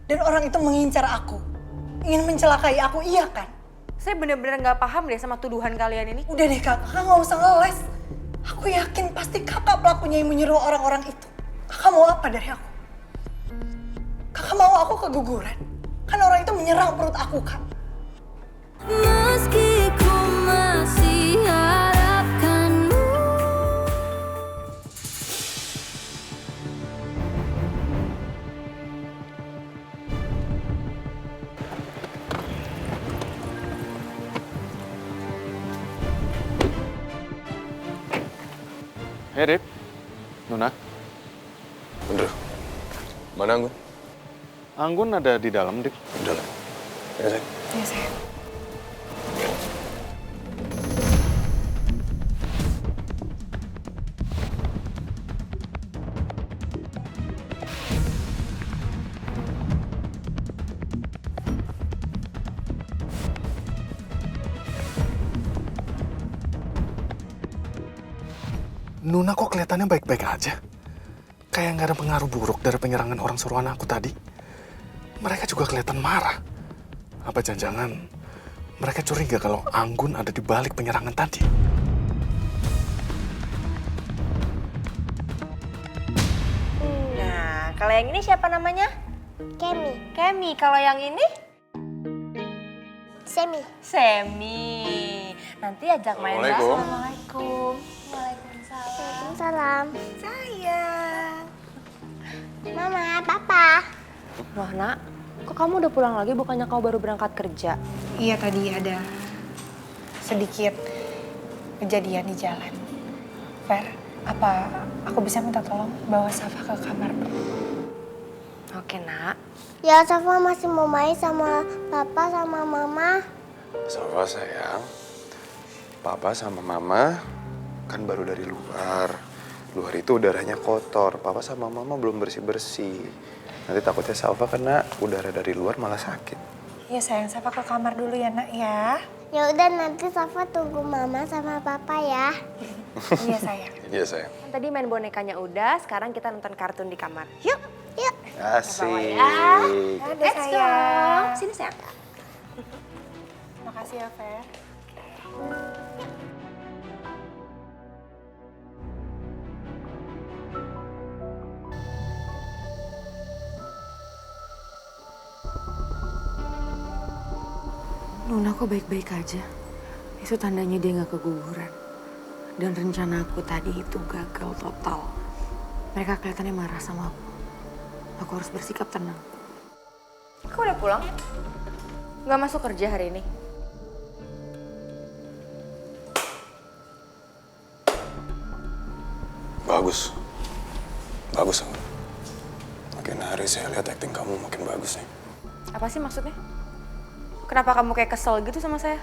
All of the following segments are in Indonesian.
Dan orang itu mengincar aku. Ingin mencelakai aku, iya kan? Saya bener-bener gak paham deh sama tuduhan kalian ini. Udah deh kakak nggak usah ngeles. Aku yakin pasti kakak pelakunya yang menyuruh orang-orang itu. Kakak mau apa dari aku? Kakak mau aku keguguran? Kan orang itu menyerang perut aku, Kak. Meski ku masih harapkanmu. Hei Rip, Nuna, Bener. Mana Anggun? Anggun ada di dalam, Rip. Udah lah. Ya, sayang. Iya, sayang. Nuna kok kelihatannya baik-baik aja? Kayak nggak ada pengaruh buruk dari penyerangan orang suruhan aku tadi. Mereka juga kelihatan marah. Apa jangan-jangan mereka curiga kalau Anggun ada di balik penyerangan tadi? Nah, kalau yang ini siapa namanya? Kemi, Kemi. Kalau yang ini? Semi. Semi. Nanti ajak main Assalamualaikum. Assalamualaikum. Waalaikumsalam. Waalaikumsalam. Sayang. Mama, Papa. Wah, Nak. Kok kamu udah pulang lagi bukannya kau baru berangkat kerja? Iya, tadi ada sedikit kejadian di jalan. Fer, apa aku bisa minta tolong bawa Safa ke kamar? Oke, Nak. Ya, Safa masih mau main sama Papa sama Mama. Safa sayang. Papa sama Mama kan baru dari luar. Luar itu udaranya kotor. Papa sama Mama belum bersih-bersih. Nanti takutnya Safa kena udara dari luar malah sakit. Iya sayang, Safa ke kamar dulu ya nak ya. Ya udah nanti Safa tunggu Mama sama Papa ya. Iya sayang. Iya sayang. Tadi main bonekanya udah, sekarang kita nonton kartun di kamar. Yuk. Yuk. Asik. Ada Let's go. sayang. Sini, sayang. Makasih ya Fer. Nuna kok baik-baik aja. Itu tandanya dia gak keguguran. Dan rencana aku tadi itu gagal total. Mereka kelihatannya marah sama aku. Aku harus bersikap tenang. Kau udah pulang? Gak masuk kerja hari ini? Bagus. Bagus, Anggun. Makin hari saya lihat acting kamu makin bagus nih. Apa sih maksudnya? Kenapa kamu kayak kesel gitu sama saya?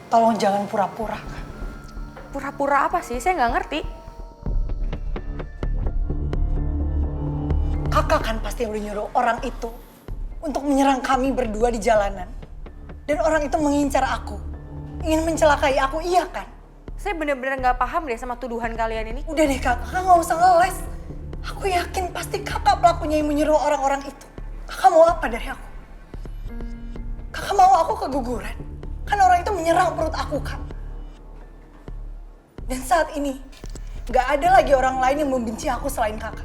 Tolong jangan pura-pura. Pura-pura apa sih? Saya nggak ngerti. Kakak kan pasti yang udah nyuruh orang itu untuk menyerang kami berdua di jalanan. Dan orang itu mengincar aku. Ingin mencelakai aku, iya kan? Saya bener-bener nggak paham deh sama tuduhan kalian ini. Udah deh kakak nggak usah ngeles. Aku yakin pasti kakak pelakunya yang menyuruh orang-orang itu. Kakak mau apa dari aku? Kakak mau aku keguguran? Kan orang itu menyerang perut aku, Kak. Dan saat ini, gak ada lagi orang lain yang membenci aku selain kakak.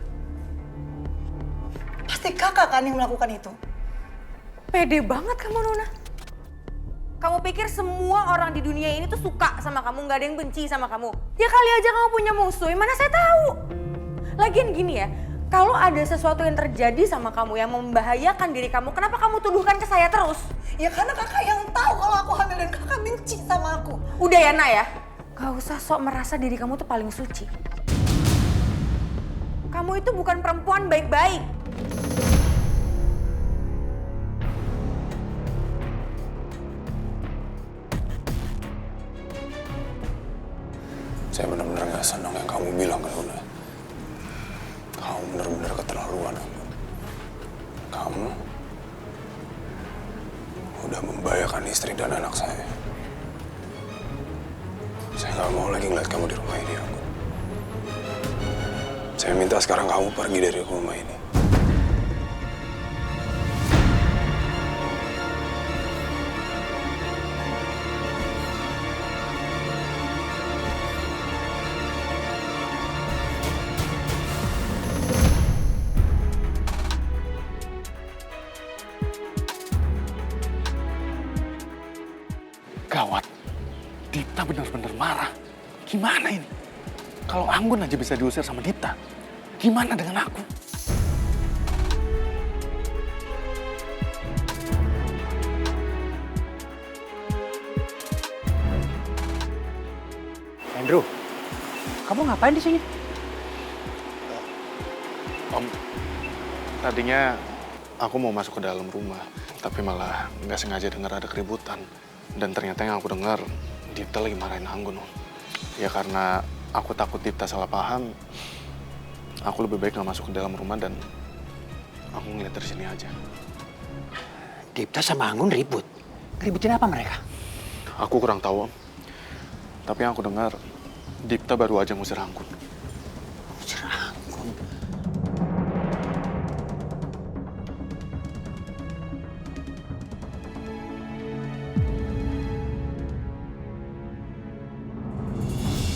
Pasti kakak kan yang melakukan itu. Pede banget kamu, Nuna. Kamu pikir semua orang di dunia ini tuh suka sama kamu, gak ada yang benci sama kamu. Ya kali aja kamu punya musuh, mana saya tahu. Lagian gini ya, kalau ada sesuatu yang terjadi sama kamu yang membahayakan diri kamu, kenapa kamu tuduhkan ke saya terus? Ya karena kakak yang tahu kalau aku hamil dan kakak benci sama aku. Udah ya, Nak ya. Gak usah sok merasa diri kamu tuh paling suci. Kamu itu bukan perempuan baik-baik. Saya benar-benar gak senang yang kamu bilang ke Luna. Kamu benar-benar keterlaluan, Anggun. Kamu udah membahayakan istri dan anak saya. Saya gak mau lagi ngeliat kamu di rumah ini, Anggun. Saya minta sekarang kamu pergi dari rumah ini. Gawat. Dipta benar-benar marah. Gimana ini? Kalau Anggun aja bisa diusir sama Dipta, gimana dengan aku? Andrew, kamu ngapain di sini? Om, tadinya aku mau masuk ke dalam rumah, tapi malah nggak sengaja dengar ada keributan. Dan ternyata yang aku dengar, Dipta lagi marahin Anggun, Om. Ya karena aku takut Dipta salah paham, aku lebih baik nggak masuk ke dalam rumah dan aku ngeliat dari sini aja. Dipta sama Anggun ribut. Ributin apa mereka? Aku kurang tahu, Om. Tapi yang aku dengar, Dipta baru aja ngusir Anggun. Usir Anggun.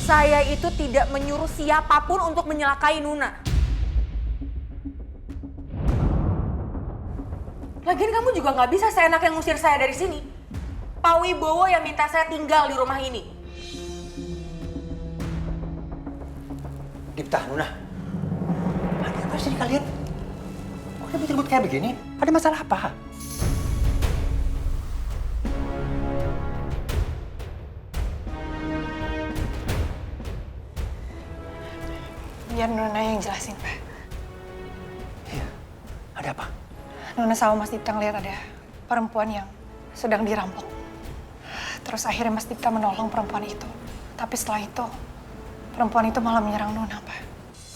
Saya itu tidak menyuruh siapapun untuk menyelakai Nuna. Lagian kamu juga nggak bisa seenaknya ngusir saya dari sini. Pak Wibowo yang minta saya tinggal di rumah ini. Dipta, Nuna. Ada apa sih kalian? Kok ribut-ribut kayak begini? Ada masalah apa? Biar Nona yang jelasin, Pak. Iya. Ada apa? Nona sama Mas Dipta ngeliat ada perempuan yang sedang dirampok. Terus akhirnya Mas Dipta menolong perempuan itu. Tapi setelah itu, perempuan itu malah menyerang Nona, Pak.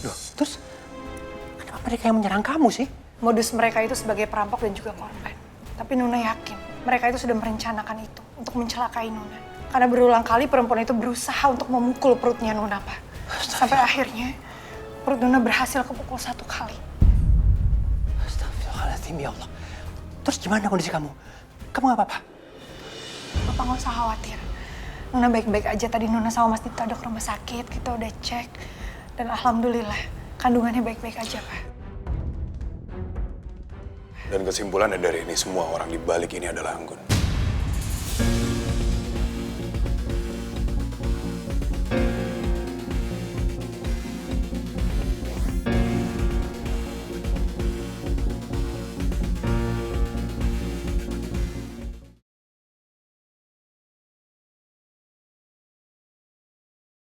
Loh, terus kenapa mereka yang menyerang kamu sih? Modus mereka itu sebagai perampok dan juga korban. Tapi Nona yakin mereka itu sudah merencanakan itu untuk mencelakai Nona. Karena berulang kali perempuan itu berusaha untuk memukul perutnya Nona, Pak. Sampai akhirnya perut Nona berhasil kepukul 1 kali. Astagfirullahaladzim, ya Allah. Terus gimana kondisi kamu? Kamu gak apa-apa? Bapak nggak usah khawatir. Nona baik-baik aja. Tadi Nona sama Mas Dipta udah ke rumah sakit, kita udah cek. Dan alhamdulillah, kandungannya baik-baik aja, Pak. Dan kesimpulannya dari ini semua orang di balik ini adalah Anggun.